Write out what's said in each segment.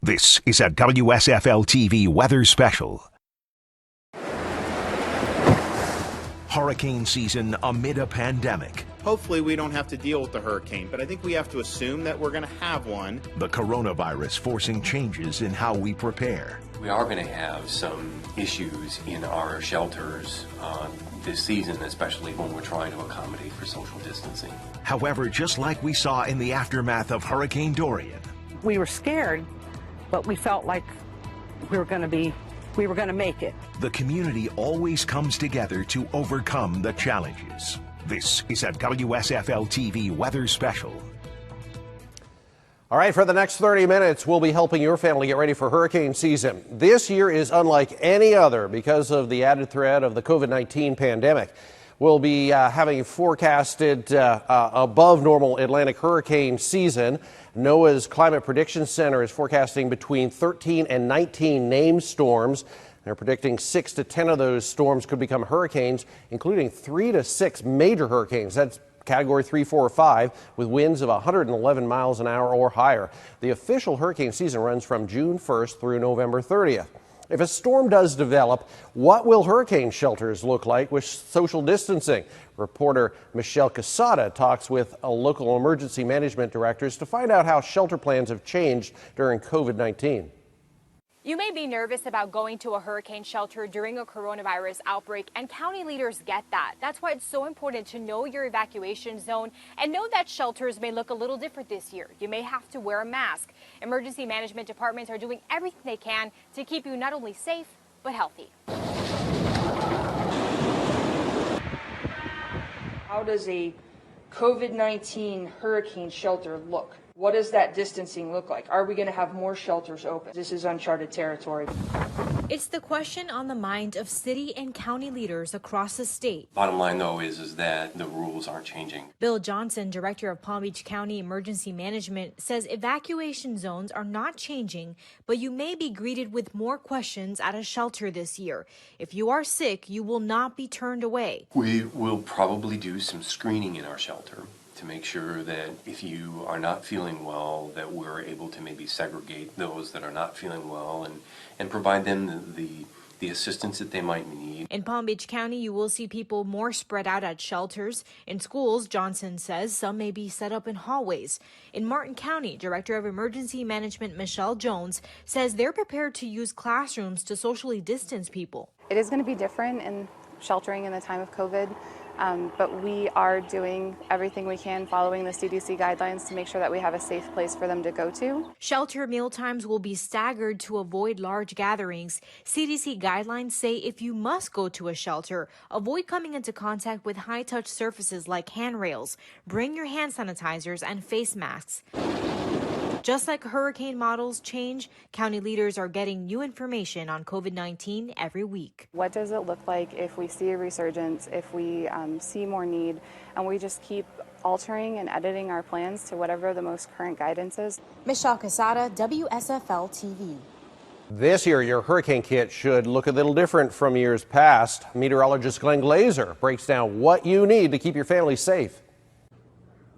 This is a WSFL TV weather special. Hurricane season amid a pandemic. Hopefully we don't have to deal with the hurricane, but I think we have to assume that we're going to have one. The coronavirus forcing changes in how we prepare. We are going to have some issues in our shelters this season, especially when we're trying to accommodate for social distancing. However, just like we saw in the aftermath of Hurricane Dorian. We were scared, but we felt like we were going to make it. The community always comes together to overcome the challenges. This is a WSFL TV weather special. All right, for the next 30 minutes, we'll be helping your family get ready for hurricane season. This year is unlike any other because of the added threat of the COVID-19 pandemic. We'll be having forecasted above normal Atlantic hurricane season. NOAA's Climate Prediction Center is forecasting between 13 and 19 named storms. They're predicting 6 to 10 of those storms could become hurricanes, including 3 to 6 major hurricanes. That's Category 3, 4, or 5, with winds of 111 miles an hour or higher. The official hurricane season runs from June 1st through November 30th. If a storm does develop, what will hurricane shelters look like with social distancing? Reporter Michelle Casada talks with local emergency management directors to find out how shelter plans have changed during COVID-19. You may be nervous about going to a hurricane shelter during a coronavirus outbreak, and county leaders get that. That's why it's so important to know your evacuation zone and know that shelters may look a little different this year. You may have to wear a mask. Emergency management departments are doing everything they can to keep you not only safe, but healthy. How does a COVID-19 hurricane shelter look? What does that distancing look like? Are we going to have more shelters open? This is uncharted territory. It's the question on the mind of city and county leaders across the state. Bottom line, though, is that the rules aren't changing. Bill Johnson, director of Palm Beach County Emergency Management, says evacuation zones are not changing, but you may be greeted with more questions at a shelter this year. If you are sick, you will not be turned away. We will probably do some screening in our shelter to make sure that if you are not feeling well, that we're able to maybe segregate those that are not feeling well and provide them the assistance that they might need. In Palm Beach County, you will see people more spread out at shelters. In schools, Johnson says some may be set up in hallways. In Martin County, Director of Emergency Management Michelle Jones says they're prepared to use classrooms to socially distance people. It is going to be different in sheltering in the time of COVID. But we are doing everything we can following the CDC guidelines to make sure that we have a safe place for them to go to. Shelter meal times will be staggered to avoid large gatherings. CDC guidelines say if you must go to a shelter, avoid coming into contact with high-touch surfaces like handrails. Bring your hand sanitizers and face masks. Just like hurricane models change, county leaders are getting new information on COVID-19 every week. What does it look like if we see a resurgence, if we see more need, and we just keep altering and editing our plans to whatever the most current guidance is? Michelle Casada, WSFL TV. This year, your hurricane kit should look a little different from years past. Meteorologist Glenn Glazer breaks down what you need to keep your family safe.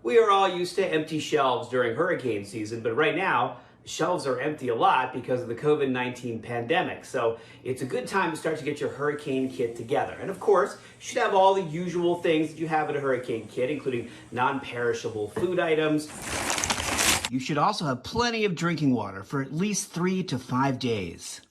We are all used to empty shelves during hurricane season, but right now, shelves are empty a lot because of the COVID-19 pandemic. So it's a good time to start to get your hurricane kit together. And of course, you should have all the usual things that you have in a hurricane kit, including non-perishable food items. You should also have plenty of drinking water for at least 3 to 5 days.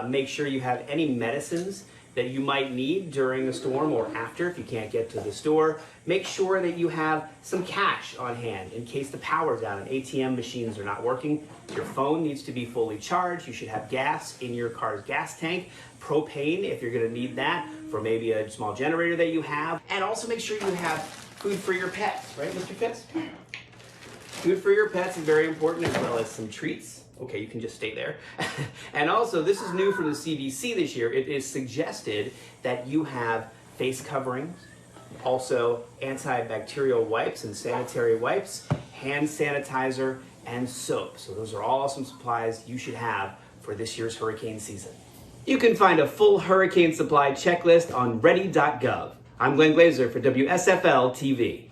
Make sure you have any medicines that you might need during the storm or after if you can't get to the store. Make sure that you have some cash on hand in case the power's out and ATM machines are not working. Your phone needs to be fully charged. You should have gas in your car's gas tank, propane if you're gonna need that for maybe a small generator that you have. And also make sure you have food for your pets, right, Mr. Fitz? Food for your pets is very important, as well as some treats. Okay, you can just stay there. And also, this is new from the CDC this year. It is suggested that you have face coverings, also antibacterial wipes and sanitary wipes, hand sanitizer, and soap. So those are all some supplies you should have for this year's hurricane season. You can find a full hurricane supply checklist on ready.gov. I'm Glenn Glazer for WSFL TV.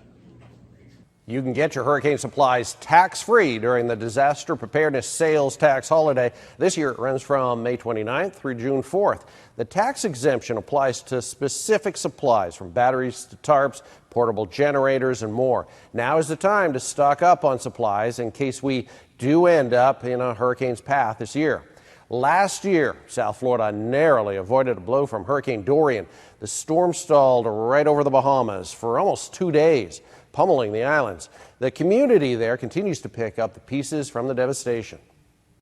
You can get your hurricane supplies tax-free during the Disaster Preparedness Sales Tax Holiday. This year it runs from May 29th through June 4th. The tax exemption applies to specific supplies from batteries to tarps, portable generators, and more. Now is the time to stock up on supplies in case we do end up in a hurricane's path this year. Last year, South Florida narrowly avoided a blow from Hurricane Dorian. The storm stalled right over the Bahamas for almost 2 days, pummeling the islands. The community there continues to pick up the pieces from the devastation.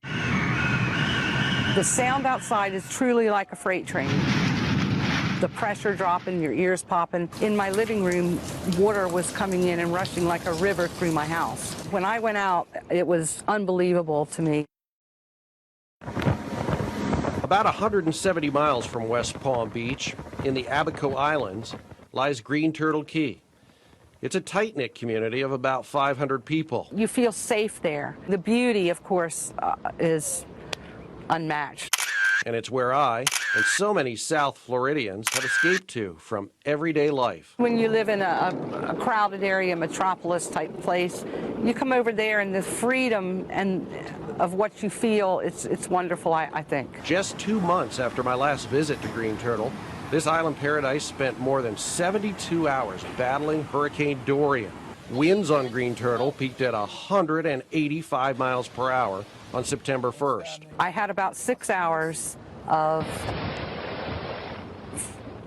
The sound outside is truly like a freight train. The pressure dropping, your ears popping. In my living room, water was coming in and rushing like a river through my house. When I went out, it was unbelievable to me. About 170 miles from West Palm Beach, in the Abaco Islands, lies Green Turtle Key. It's a tight-knit community of about 500 people. You feel safe there. The beauty, of course, is unmatched. And it's where I and so many South Floridians have escaped to from everyday life. When you live in a crowded area, metropolis-type place, you come over there and the freedom and of what you feel, it's wonderful, I think. Just 2 months after my last visit to Green Turtle, this island paradise spent more than 72 hours battling Hurricane Dorian. Winds on Green Turtle peaked at 185 miles per hour on September 1st. I had about 6 hours of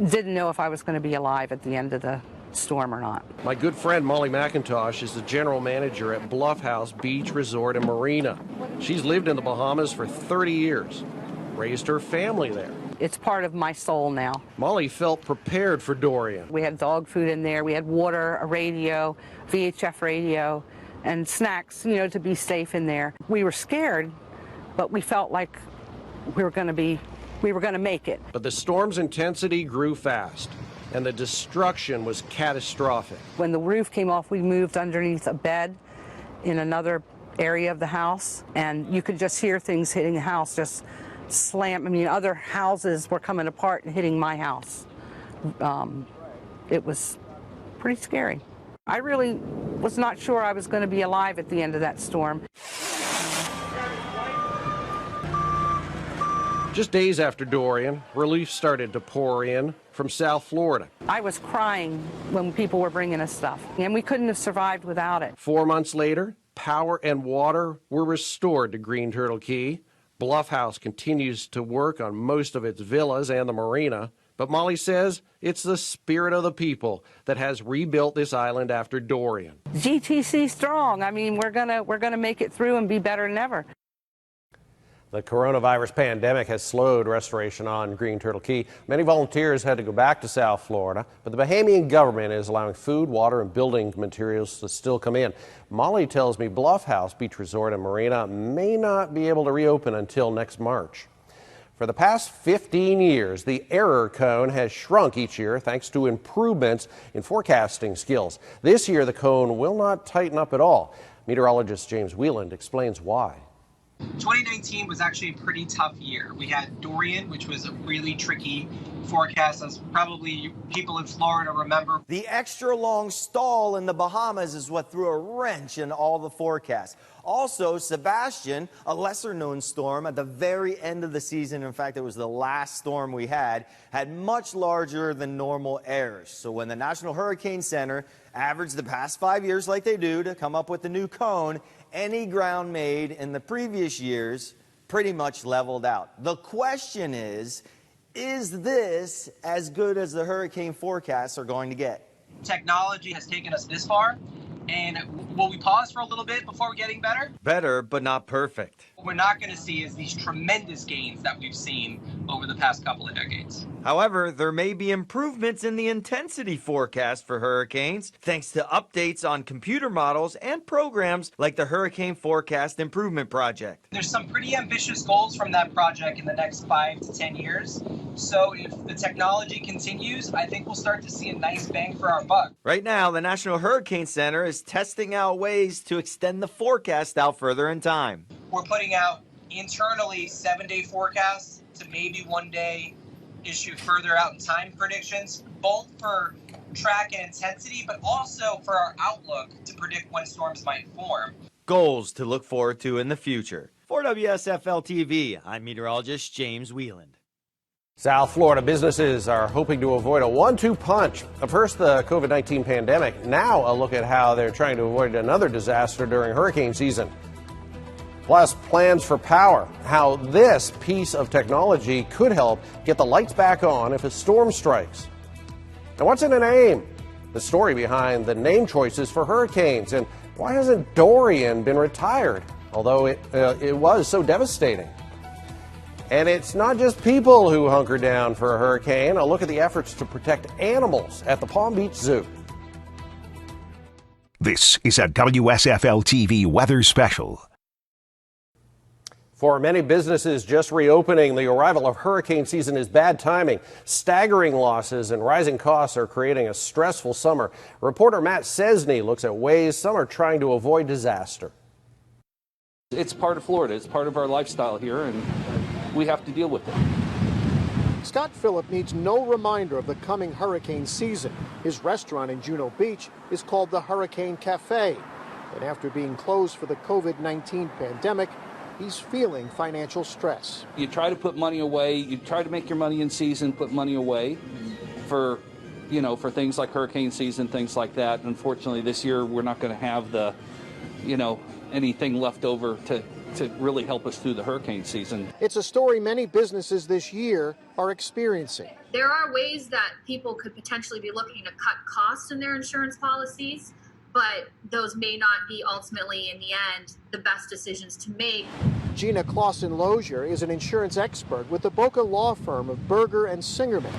didn't know if I was going to be alive at the end of the storm or not. My good friend Molly McIntosh is the general manager at Bluff House Beach Resort and Marina. She's lived in the Bahamas for 30 years, raised her family there. It's part of my soul now. Molly felt prepared for Dorian. We had dog food in there, we had water, a radio, VHF radio, and snacks, to be safe in there. We were scared, but we felt like we were going to make it. But the storm's intensity grew fast, and the destruction was catastrophic. When the roof came off, we moved underneath a bed in another area of the house, and you could just hear things hitting the house, just slam. Other houses were coming apart and hitting my house. It was pretty scary. I really was not sure I was going to be alive at the end of that storm. Just days after Dorian, relief started to pour in from South Florida. I was crying when people were bringing us stuff, and we couldn't have survived without it. 4 months later, power and water were restored to Green Turtle Key. Bluff House continues to work on most of its villas and the marina, but Molly says it's the spirit of the people that has rebuilt this island after Dorian. GTC strong. We're gonna make it through and be better than ever. The coronavirus pandemic has slowed restoration on Green Turtle Key. Many volunteers had to go back to South Florida, but the Bahamian government is allowing food, water, and building materials to still come in. Molly tells me Bluff House Beach Resort and Marina may not be able to reopen until next March. For the past 15 years, the error cone has shrunk each year thanks to improvements in forecasting skills. This year, the cone will not tighten up at all. Meteorologist James Wieland explains why. 2019 was actually a pretty tough year. We had Dorian, which was a really tricky forecast, as probably people in Florida remember. The extra long stall in the Bahamas is what threw a wrench in all the forecasts. Also, Sebastian, a lesser-known storm at the very end of the season, in fact, it was the last storm we had much larger than normal errors. So when the National Hurricane Center averaged the past 5 years like they do to come up with the new cone, any ground made in the previous years pretty much leveled out. The question is this as good as the hurricane forecasts are going to get? Technology has taken us this far, and will we pause for a little bit before getting better? Better, but not perfect. What we're not going to see is these tremendous gains that we've seen over the past couple of decades. However, there may be improvements in the intensity forecast for hurricanes thanks to updates on computer models and programs like the Hurricane Forecast Improvement Project. There's some pretty ambitious goals from that project in the next 5 to 10 years. So if the technology continues, I think we'll start to see a nice bang for our buck. Right now, the National Hurricane Center is testing out ways to extend the forecast out further in time. We're putting out internally 7-day forecasts to maybe one day issue further out in time predictions, both for track and intensity, but also for our outlook to predict when storms might form. Goals to look forward to in the future. For WSFL TV, I'm meteorologist James Wieland. South Florida businesses are hoping to avoid a 1-2 punch. First, the COVID-19 pandemic. Now, a look at how they're trying to avoid another disaster during hurricane season. Plus, plans for power. How this piece of technology could help get the lights back on if a storm strikes. And what's in a name? The story behind the name choices for hurricanes. And why hasn't Dorian been retired? Although it was so devastating. And it's not just people who hunker down for a hurricane. A look at the efforts to protect animals at the Palm Beach Zoo. This is a WSFL TV weather special. For many businesses just reopening, the arrival of hurricane season is bad timing. Staggering losses and rising costs are creating a stressful summer. Reporter Matt Cesny looks at ways some are trying to avoid disaster. It's part of Florida. It's part of our lifestyle here, and we have to deal with it. Scott Phillip needs no reminder of the coming hurricane season. His restaurant in Juno Beach is called the Hurricane Cafe. And after being closed for the COVID-19 pandemic, he's feeling financial stress. You try to put money away. You try to make your money in season, put money away for, for things like hurricane season, things like that. Unfortunately, this year we're not going to have the, anything left over to really help us through the hurricane season. It's a story many businesses this year are experiencing. There are ways that people could potentially be looking to cut costs in their insurance policies, but those may not be ultimately, in the end, the best decisions to make. Gina Clausen-Lozier is an insurance expert with the Boca law firm of Berger and Singerman.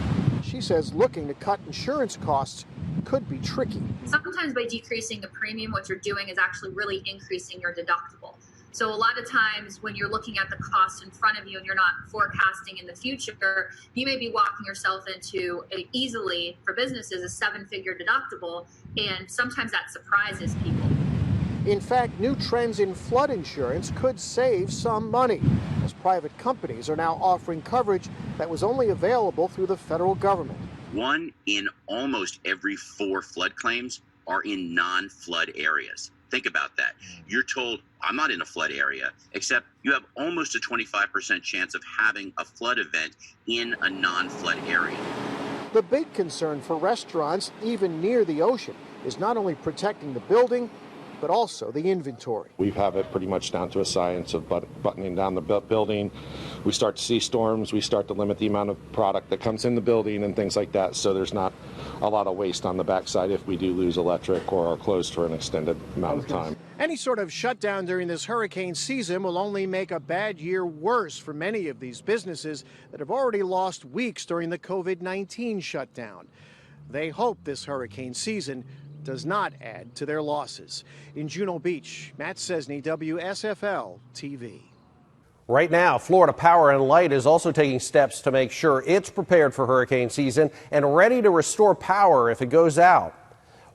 She says looking to cut insurance costs could be tricky. Sometimes by decreasing the premium, what you're doing is actually really increasing your deductible. So a lot of times when you're looking at the cost in front of you and you're not forecasting in the future, you may be walking yourself into easily, for businesses, a 7-figure deductible, and sometimes that surprises people. In fact, new trends in flood insurance could save some money, as private companies are now offering coverage that was only available through the federal government. 1 in almost every 4 flood claims are in non-flood areas. Think about that. You're told, I'm not in a flood area, except you have almost a 25% chance of having a flood event in a non-flood area. The big concern for restaurants, even near the ocean, is not only protecting the building, but also the inventory. We have it pretty much down to a science of buttoning down the building. We start to see storms, we start to limit the amount of product that comes in the building and things like that, so there's not a lot of waste on the backside if we do lose electric or are closed for an extended amount of time. Any sort of shutdown during this hurricane season will only make a bad year worse for many of these businesses that have already lost weeks during the COVID-19 shutdown. They hope this hurricane season does not add to their losses. In Juno Beach, Matt Cesny, WSFL TV. Right now, Florida Power and Light is also taking steps to make sure it's prepared for hurricane season and ready to restore power if it goes out.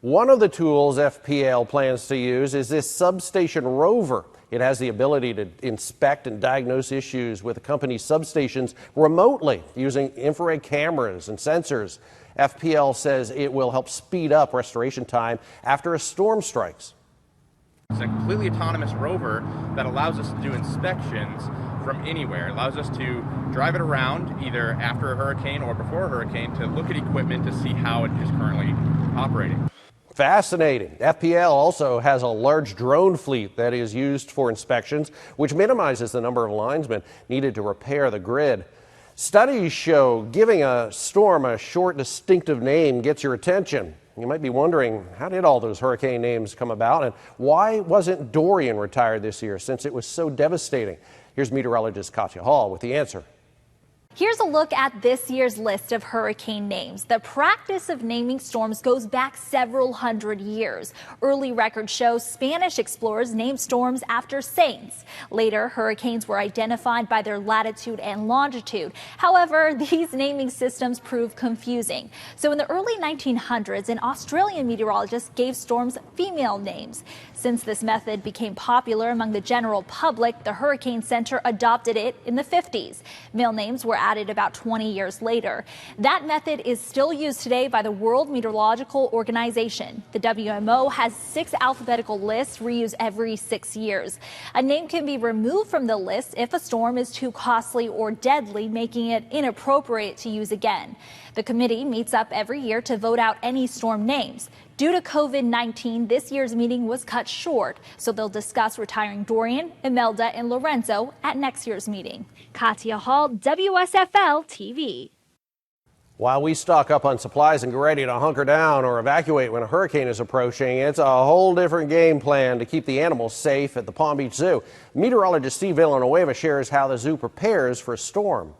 One of the tools FPL plans to use is this substation rover. It has the ability to inspect and diagnose issues with the company's substations remotely using infrared cameras and sensors. FPL says it will help speed up restoration time after a storm strikes. It's a completely autonomous rover that allows us to do inspections from anywhere. It allows us to drive it around either after a hurricane or before a hurricane to look at equipment to see how it is currently operating. Fascinating. FPL also has a large drone fleet that is used for inspections, which minimizes the number of linesmen needed to repair the grid. Studies show giving a storm a short, distinctive name gets your attention. You might be wondering, how did all those hurricane names come about, and why wasn't Dorian retired this year since it was so devastating? Here's meteorologist Katya Hall with the answer. Here's a look at this year's list of hurricane names. The practice of naming storms goes back several hundred years. Early records show Spanish explorers named storms after saints. Later, hurricanes were identified by their latitude and longitude. However, these naming systems proved confusing. So in the early 1900s, an Australian meteorologist gave storms female names. Since this method became popular among the general public, the Hurricane Center adopted it in the 50s. Male names were added about 20 years later. That method is still used today by the World Meteorological Organization. The WMO has 6 alphabetical lists reused every 6 years. A name can be removed from the list if a storm is too costly or deadly, making it inappropriate to use again. The committee meets up every year to vote out any storm names. Due to COVID-19, this year's meeting was cut short, so they'll discuss retiring Dorian, Imelda, and Lorenzo at next year's meeting. Katia Hall, WSFL TV. While we stock up on supplies and get ready to hunker down or evacuate when a hurricane is approaching, it's a whole different game plan to keep the animals safe at the Palm Beach Zoo. Meteorologist Steve Villanueva shares how the zoo prepares for a storm.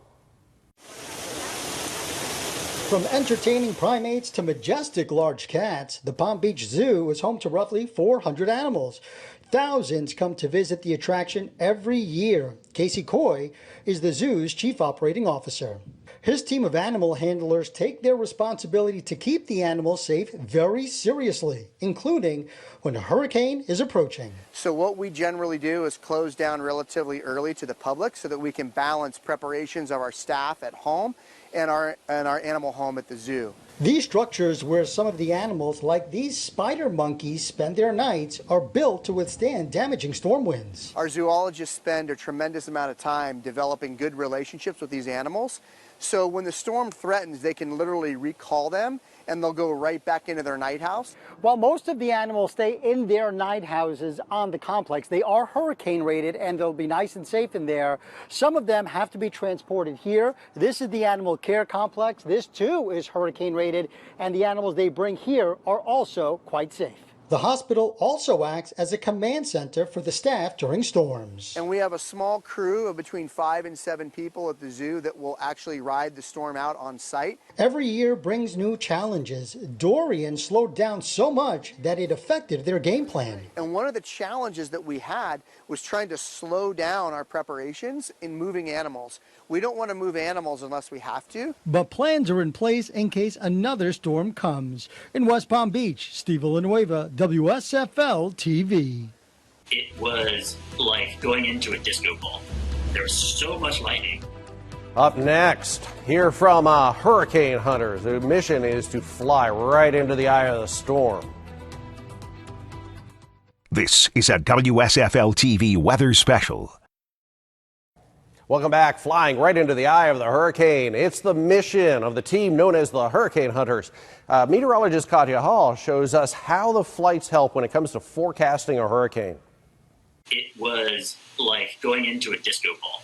From entertaining primates to majestic large cats, the Palm Beach Zoo is home to roughly 400 animals. Thousands come to visit the attraction every year. Casey Coy is the zoo's chief operating officer. His team of animal handlers take their responsibility to keep the animals safe very seriously, including when a hurricane is approaching. So what we generally do is close down relatively early to the public so that we can balance preparations of our staff at home and our animal home at the zoo. These structures where some of the animals, like these spider monkeys, spend their nights are built to withstand damaging storm winds. Our zoologists spend a tremendous amount of time developing good relationships with these animals. So when the storm threatens, they can literally recall them and they'll go right back into their night house. While most of the animals stay in their night houses on the complex, they are hurricane rated and they'll be nice and safe in there. Some of them have to be transported here. This is the animal care complex. This too is hurricane rated, and the animals they bring here are also quite safe. The hospital also acts as a command center for the staff during storms. And we have a small crew of between 5 and 7 people at the zoo that will actually ride the storm out on site. Every year brings new challenges. Dorian slowed down so much that it affected their game plan. And one of the challenges that we had was trying to slow down our preparations in moving animals. We don't want to move animals unless we have to. But plans are in place in case another storm comes. In West Palm Beach, Steve Villanueva, WSFL TV. It was like going into a disco ball. There was so much lightning. Up next, hear from hurricane hunters. Their mission is to fly right into the eye of the storm. This is a WSFL TV weather special. Welcome back. Flying right into the eye of the hurricane. It's the mission of the team known as the Hurricane Hunters. Meteorologist Katia Hall shows us how the flights help when it comes to forecasting a hurricane. It was like going into a disco ball.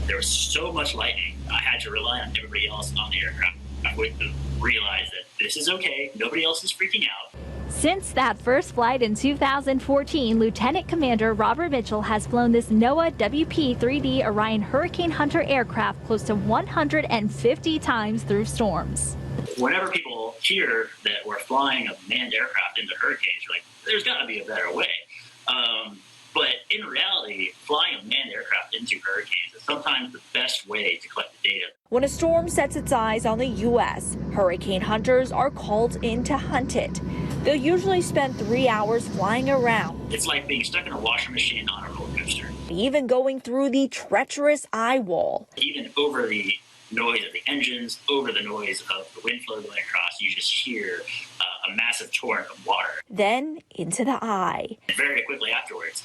There was so much lightning, I had to rely on everybody else on the aircraft. I would realize that this is okay, nobody else is freaking out. Since that first flight in 2014, Lieutenant Commander Robert Mitchell has flown this NOAA WP-3D Orion Hurricane Hunter aircraft close to 150 times through storms. Whenever people hear that we're flying a manned aircraft into hurricanes, you're like, there's got to be a better way. But in reality, flying a manned aircraft into hurricanes is sometimes the best way to collect the data. When a storm sets its eyes on the U.S., hurricane hunters are called in to hunt it. They'll usually spend 3 hours flying around. It's like being stuck in a washing machine on a roller coaster. Even going through the treacherous eye wall. Even over the noise of the engines, over the noise of the wind flow going across, you just hear a massive torrent of water. Then into the eye. And very quickly afterwards,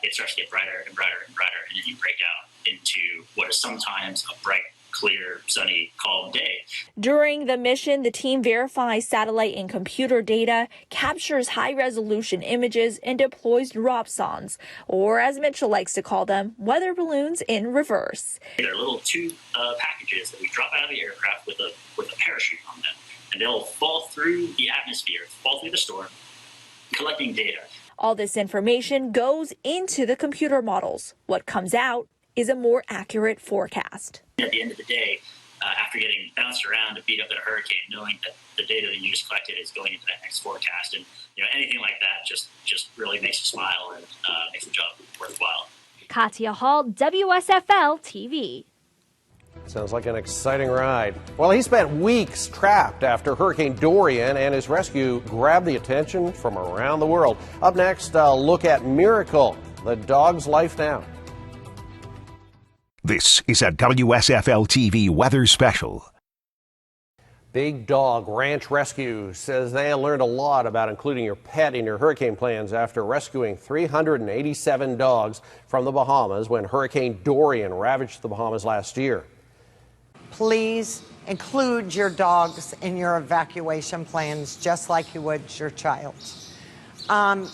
it starts to get brighter and brighter and brighter, and then you break out into what is sometimes a bright, clear, sunny, calm day. During the mission, the team verifies satellite and computer data, captures high-resolution images, and deploys dropsondes, or as Mitchell likes to call them, weather balloons in reverse. They're little tube packages that we drop out of the aircraft with a parachute on them, and they'll fall through the atmosphere, fall through the storm, collecting data. All this information goes into the computer models. What comes out is a more accurate forecast. At the end of the day, after getting bounced around and beat up in a hurricane, knowing that the data that you just collected is going into that next forecast, and anything like that just really makes you smile and makes the job worthwhile. Katia Hall, WSFL TV. Sounds like an exciting ride. Well, he spent weeks trapped after Hurricane Dorian, and his rescue grabbed the attention from around the world. Up next, a look at Miracle, the dog's life now. This is a WSFL-TV weather special. Big Dog Ranch Rescue says they learned a lot about including your pet in your hurricane plans after rescuing 387 dogs from the Bahamas when Hurricane Dorian ravaged the Bahamas last year. Please include your dogs in your evacuation plans just like you would your child.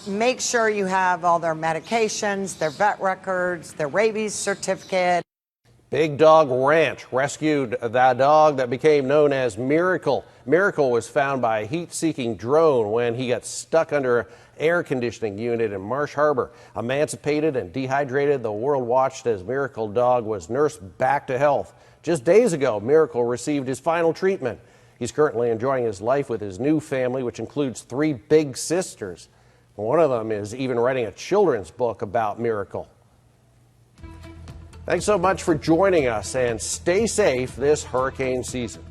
Make sure you have all their medications, their vet records, their rabies certificate. Big Dog Ranch rescued the dog that became known as Miracle. Miracle was found by a heat-seeking drone when he got stuck under an air conditioning unit in Marsh Harbor. Emancipated and dehydrated, the world watched as Miracle Dog was nursed back to health. Just days ago, Miracle received his final treatment. He's currently enjoying his life with his new family, which includes 3 big sisters. One of them is even writing a children's book about Miracle. Thanks so much for joining us, and stay safe this hurricane season.